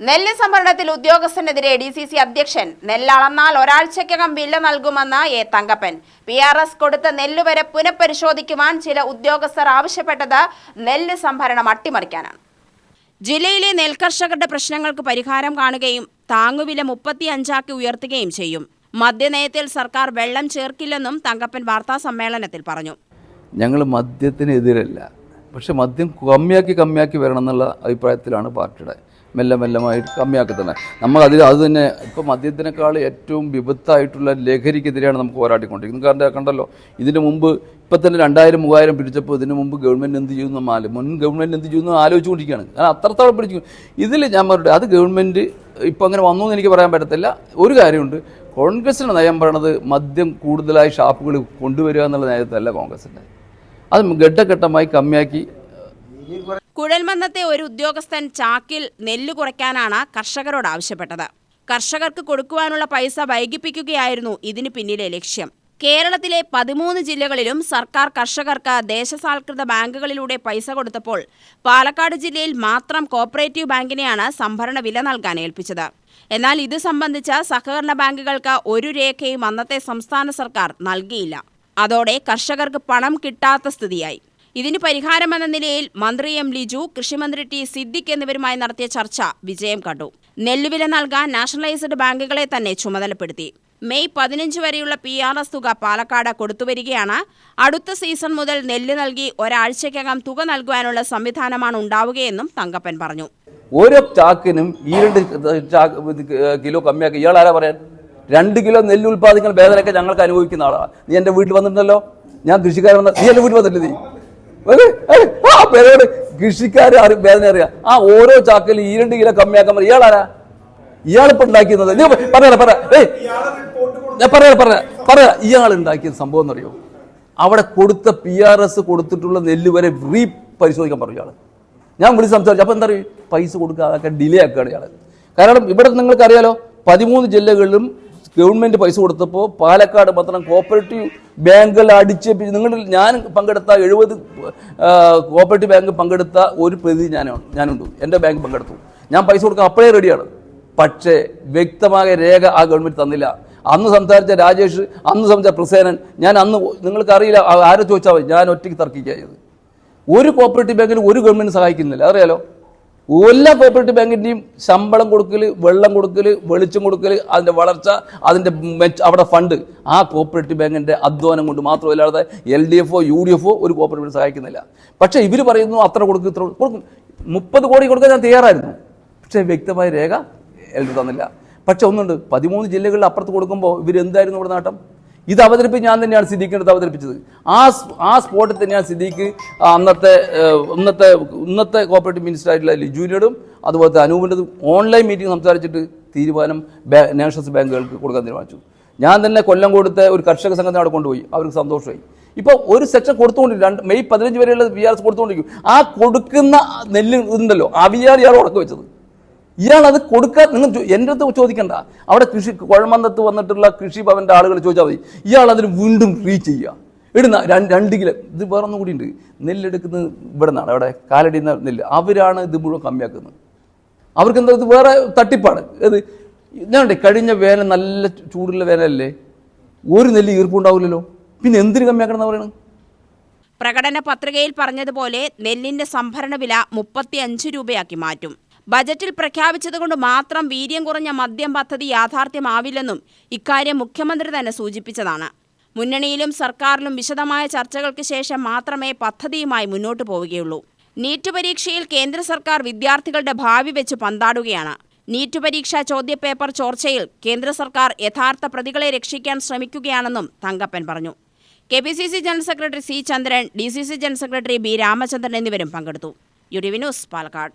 നെല്ല് സംഭരണത്തിൽ ഉദ്യോഗസ്ഥനെതിരെ DCC അധ്യക്ഷൻ നെല്ലളന്നാൽ ഒരാഴ്ചയ്ക്കകം ബില്ല് നൽകുമെന്ന് എ തങ്കപ്പൻ. PRS കൊടുത്ത നെല്ലുവരെ പുനഃപരിശോധിക്കുവാൻ ചില ഉദ്യോഗസ്ഥർ ആവശ്യപ്പെട്ടത് നെല്ല് സംഭരണം അട്ടിമറിക്കാനാണ്. ജില്ലയിലെ നെൽകർഷകരുടെ പ്രശ്നങ്ങൾക്ക് പരിഹാരം കാണുകയും താങ്ങുവില 35 ഉയർത്തുകയും ചെയ്യും. മദ്യനയത്തിൽ സർക്കാർ വെള്ളം ചേർക്കില്ലെന്നും തങ്കപ്പൻ വാർത്താ സമ്മേളനത്തിൽ പറഞ്ഞു. ഞങ്ങൾ മദ്യത്തിനെതിരല്ല, പക്ഷെ മദ്യം കമ്മിയാക്കി വരണം എന്നുള്ള അഭിപ്രായത്തിലാണ് പാർട്ടിയുടെ. മെല്ലമായിട്ട് കമ്മിയാക്കി തന്നെ അത് തന്നെ ഇപ്പോൾ മദ്യത്തിനേക്കാൾ ഏറ്റവും വിപത്തായിട്ടുള്ള ലഹരിക്കെതിരെയാണ് നമുക്ക് പോരാടിക്കൊണ്ടിരിക്കുന്നത്. കാരണം കണ്ടല്ലോ, ഇതിന് മുമ്പ് ഇപ്പം തന്നെ 2000-3000 പിടിച്ചപ്പോൾ ഇതിന് മുമ്പ് ഗവൺമെൻറ് എന്ത് ചെയ്യുന്നു, മുൻ ഗവൺമെൻറ് എന്ത് ചെയ്യുന്നു ആലോചിച്ചുകൊണ്ടിരിക്കുകയാണ്. കാരണം അത്രത്തോളം പിടിച്ചു. ഇതിൽ ഞാൻ പറഞ്ഞിട്ട് അത് ഗവൺമെൻറ് ഇപ്പം അങ്ങനെ വന്നു എന്ന് എനിക്ക് പറയാൻ പറ്റത്തില്ല. ഒരു കാര്യമുണ്ട്, കോൺഗ്രസിൻ്റെ നയം പറയണത് മദ്യം കൂടുതലായി ഷാപ്പുകൾ കൊണ്ടുവരിക എന്നുള്ള നയത്തല്ല കോൺഗ്രസിൻ്റെ. അത് ഘട്ടഘട്ടമായി കമ്മിയാക്കി. കുഴൽമന്നത്തെ ഒരു ഉദ്യോഗസ്ഥൻ ചാക്കിൽ നെല്ല് കുറയ്ക്കാനാണ് കർഷകരോട് ആവശ്യപ്പെട്ടത്. കർഷകർക്ക് കൊടുക്കുവാനുള്ള പൈസ വൈകിപ്പിക്കുകയായിരുന്നു ഇതിന് പിന്നിലെ ലക്ഷ്യം. കേരളത്തിലെ 13 ജില്ലകളിലും സർക്കാർ കർഷകർക്ക് ദേശസാൽകൃത ബാങ്കുകളിലൂടെ പൈസ കൊടുത്തപ്പോൾ പാലക്കാട് ജില്ലയിൽ മാത്രം കോപ്പറേറ്റീവ് ബാങ്കിനെയാണ് സംഭരണ വില നൽകാൻ ഏൽപ്പിച്ചത്. എന്നാൽ ഇത് സംബന്ധിച്ച് സഹകരണ ബാങ്കുകൾക്ക് ഒരു രേഖയും അന്നത്തെ സംസ്ഥാന സർക്കാർ നൽകിയില്ല. അതോടെ കർഷകർക്ക് പണം കിട്ടാത്ത സ്ഥിതിയായി. ഇതിന് പരിഹാരമെന്ന നിലയിൽ മന്ത്രി എം ലിജു, കൃഷിമന്ത്രി ടി സിദ്ദിഖ് എന്നിവരുമായി നടത്തിയ ചർച്ച വിജയം കണ്ടു. നെല്ലുവില നൽകാൻ നാഷണലൈസ്ഡ് ബാങ്കുകളെ തന്നെ ചുമതലപ്പെടുത്തി. മെയ് 15 വരെയുള്ള PRS തുക പാലക്കാട് കൊടുത്തുവരികയാണ്. അടുത്ത സീസൺ മുതൽ നെല്ല് നൽകി ഒരാഴ്ചയ്ക്കകം തുക നൽകുവാനുള്ള സംവിധാനമാണ് ഉണ്ടാവുകയെന്നും തങ്കപ്പൻ പറഞ്ഞു. ഓരോ ചാക്കിനും 2 കിലോ കമ്മിയാക്കി. ഇയാളാരാ പറയാൻ? 2 കിലോ നെല്ല് ഉൽപ്പാദിക്കുന്ന വേദനയൊക്കെ ഞങ്ങൾക്ക് അനുഭവിക്കുന്ന ആളാണ്. നീ എൻ്റെ വീട്ടിൽ വന്നിട്ടുണ്ടല്ലോ, ഞാൻ കൃഷിക്കാരൻ വന്ന നീ എൻ്റെ വീട്ടിൽ വന്നിട്ടില്ല. നീ ആ പേരോട് കൃഷിക്കാർ വേദന അറിയാം. ആ ഓരോ ചാക്കിൽ 2 കിലോ കമ്മിയാക്കാൻ പറയും. ഇയാളാരാ? ഇയാളിപ്പോൾ ഉണ്ടാക്കിയത് പറയാ ഇയാൾ ഉണ്ടാക്കിയ സംഭവം എന്നറിയോ? അവിടെ കൊടുത്ത PRS കൊടുത്തിട്ടുള്ള നെല്ല് വരെ പരിശോധിക്കാൻ പറഞ്ഞു ഇയാൾ. ഞാൻ വിളിച്ച് സംസാരിച്ചു. അപ്പോൾ എന്താ പറയുക, പൈസ കൊടുക്കാതെ ഡിലേ ആക്കുകയാണ് ഇയാൾ. കാരണം ഇവിടെ നിങ്ങൾക്കറിയാലോ, 13 ജില്ലകളിലും ഗവൺമെൻറ് പൈസ കൊടുത്തപ്പോൾ പാലക്കാട് മാത്രം കോപ്പറേറ്റീവ് ബാങ്കുകൾ അടിച്ചേപ്പിച്ച് ഞാൻ പങ്കെടുത്ത 70 കോപ്പറേറ്റീവ് ബാങ്ക് പങ്കെടുത്ത ഒരു പ്രതി ഞാനുണ്ട്. എൻ്റെ ബാങ്ക് പങ്കെടുത്തു. ഞാൻ പൈസ കൊടുക്കാൻ അപ്പോഴേ റെഡിയാണ്. പക്ഷേ വ്യക്തമായ രേഖ ആ ഗവൺമെൻറ് തന്നില്ല. അന്ന് സംസാരിച്ച രാജേഷ്, അന്ന് സംസാരിച്ച പ്രസേനൻ, ഞാൻ അന്ന് നിങ്ങൾക്കറിയില്ല ആരെ ചോദിച്ചാൽ മതി, ഞാൻ ഒറ്റയ്ക്ക് തർക്കിക്കുകയത്. ഒരു കോപ്പറേറ്റീവ് ബാങ്കിലും ഒരു ഗവൺമെൻറ് സഹായിക്കുന്നില്ല, അറിയാലോ. എല്ലാ കോപ്പറേറ്റീവ് ബാങ്കിൻ്റെയും ശമ്പളം കൊടുക്കൽ, വെള്ളം കൊടുക്കൽ, വെളിച്ചം കൊടുക്കൽ, അതിൻ്റെ വളർച്ച, അതിൻ്റെ അവിടെ ഫണ്ട് ആ കോപ്പറേറ്റീവ് ബാങ്കിൻ്റെ അധ്വാനം കൊണ്ട് മാത്രമല്ലാതെ LDFO UDFO ഒരു കോപ്പറേറ്റീവ് സഹായിക്കുന്നില്ല. പക്ഷേ ഇവർ പറയുന്നു അത്ര കൊടുക്കും, ഇത്ര കൊടുക്കും. 30 കോടി കൊടുക്കാൻ ഞാൻ തയ്യാറായിരുന്നു. പക്ഷേ വ്യക്തമായ രേഖ തന്നില്ല. പക്ഷെ ഒന്നുണ്ട്, 13 ജില്ലകളിൽ അപ്പുറത്ത് കൊടുക്കുമ്പോൾ ഇവരെന്തായിരുന്നു ഇവിടെ നാട്ടം? ഇത് അവതരിപ്പിച്ച് ഞാൻ തന്നെയാണ് സിദ്ദീഖിൻ്റെ അവതരിപ്പിച്ചത്. ആ സ്പോട്ടിൽ തന്നെയാണ് സിദ്ദീഖ് ഇന്നത്തെ കോപ്പറേറ്റീവ് മിനിസ്റ്റർ ആയിട്ടുള്ള ലിജുവിനോടും അതുപോലത്തെ അനൂപിൻ്റെതും ഓൺലൈൻ മീറ്റിംഗ് സംസാരിച്ചിട്ട് തീരുമാനം നാഷണൽ ബാങ്കുകൾക്ക് കൊടുക്കാൻ തീരുമാനിച്ചു. ഞാൻ തന്നെ കൊല്ലം കൊടുത്ത ഒരു കർഷക സംഘത്തിന് അവിടെ കൊണ്ടുപോയി. അവർക്ക് സന്തോഷമായി. ഇപ്പോൾ ഒരു സെക്ഷൻ കൊടുത്തുകൊണ്ടിരിക്കും. മെയ് 15 വരെയുള്ള PRS കൊടുത്തുകൊണ്ടിരിക്കും. ആ കൊടുക്കുന്ന നെല്ല് ഉണ്ടല്ലോ, ഇയാൾ ഉടക്കം വെച്ചത്. ഇയാൾ അത് കൊടുക്കാൻ നിങ്ങൾ എൻ്റെ അടുത്ത് ചോദിക്കണ്ട. അവിടെ കുഴമന്നത്ത് വന്നിട്ടുള്ള കൃഷി ഭവൻ്റെ ആളുകൾ ചോദിച്ചാൽ മതി. ഇയാൾ അതിന് വീണ്ടും റീച്ച് ചെയ്യുക. ഇടുന്ന 2 കിലോ. ഇത് വേറെ ഒന്നും കൂടി ഉണ്ട്. നെല്ലെടുക്കുന്നത് ഇവിടെ നിന്നാണ്, അവിടെ കാലടിയുന്ന നെല്ല്. അവരാണ് ഇത് മുഴുവൻ കമ്മിയാക്കുന്നത്. അവർക്ക് എന്താ, ഇത് വേറെ തട്ടിപ്പാണ്. ഇത് ഞാൻ കഴിഞ്ഞ വേനൽ നല്ല ചൂടുള്ള വേനലല്ലേ, ഒരു നെല്ല് ഈർപ്പുണ്ടാവില്ലല്ലോ, പിന്നെ എന്തിനു കമ്മിയാക്കണം എന്ന് പറയുന്നത്? പ്രകടന പത്രികയിൽ പറഞ്ഞതുപോലെ നെല്ലിന്റെ സംഭരണ വില 35 രൂപയാക്കി മാറ്റും. ബജറ്റിൽ പ്രഖ്യാപിച്ചതുകൊണ്ട് മാത്രം വീര്യം കുറഞ്ഞ മദ്യം പദ്ധതി യാഥാർത്ഥ്യമാവില്ലെന്നും ഇക്കാര്യം മുഖ്യമന്ത്രി തന്നെ സൂചിപ്പിച്ചതാണ്. മുന്നണിയിലും സർക്കാരിലും വിശദമായ ചർച്ചകൾക്ക് ശേഷം മാത്രമേ പദ്ധതിയുമായി മുന്നോട്ടു പോവുകയുള്ളൂ. നീറ്റ് പരീക്ഷയിൽ കേന്ദ്ര സർക്കാർ വിദ്യാർത്ഥികളുടെ ഭാവി വെച്ച് പന്താടുകയാണ്. നീറ്റ് പരീക്ഷാ ചോദ്യപേപ്പർ ചോർച്ചയിൽ കേന്ദ്ര സർക്കാർ യഥാർത്ഥ പ്രതികളെ രക്ഷിക്കാൻ ശ്രമിക്കുകയാണെന്നും തങ്കപ്പൻ പറഞ്ഞു. KPCC ജനറൽ സെക്രട്ടറി C ചന്ദ്രൻ, DCC general secretary B Ramachandran എന്നിവരും പങ്കെടുത്തു. UTV news, Palakkad.